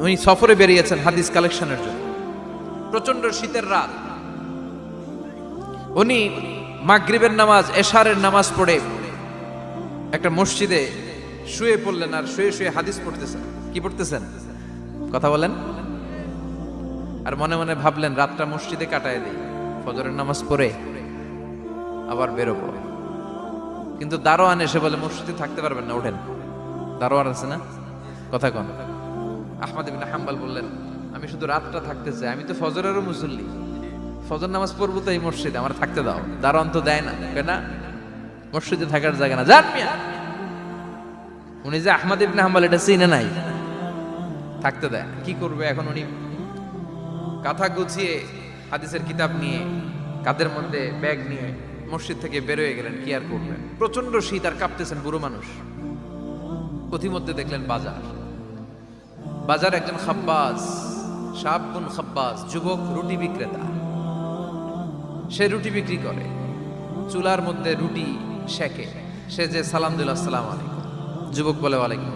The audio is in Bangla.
উনি সফরে বেরিয়েছেন হাদিস কালেকশনের জন্য। প্রচন্ড শীতের রাত, উনি মাগরিবের নামাজ, এশারের নামাজ পড়ে একটা মসজিদে শুয়ে পড়লেন, আর শুয়ে শুয়ে হাদিস পড়তেছেন। কি পড়তেছেন? কথা বলেন। আর মনে মনে ভাবলেন রাতটা মসজিদে কাটায় দিই, ফজরের নামাজ পড়ে আবার বেরোবো। কিন্তু দারোয়ান এসে বলে মসজিদে থাকতে পারবেন না, ওঠেন। দারোয়ান আছে না, কথা কন। আহমদ ইবনে হাম্বল বললেন আমি শুধু রাতটা থাকতে চাই, আমি তো ফজরেরও মুসল্লি, ফজর নামাজ পড়বো তো এই মসজিদে, আমার থাকতে দাও। দারোয়ান তো দেয় না, কেনা মসজিদে থাকার জায়গা না, যান মিয়া। উনি যে আহমদ ইবনে হাম্বল এটা চিনে নাই, থাকতে দেয়। কি করবে এখন? উনি কাঁথা গুছিয়ে হাদিসের কিতাব নিয়ে কাঁধের মধ্যে ব্যাগ নিয়ে মসজিদ থেকে বেরোয় গেলেন। কি আর করবেন, প্রচন্ড শীত, আর কাঁপতেছেন, বুড়ো মানুষ। পথিমধ্যে দেখলেন বাজার, বাজার একজন খাব্বাজ, শাবুন খাব্বাজ, যুবক রুটি বিক্রেতা। সে রুটি বিক্রি করে, চুলার মধ্যে রুটি সেকে। সে যে সালাম দিল আসসালামু আলাইকুম, যুবক বলে ওয়ালাইকুম।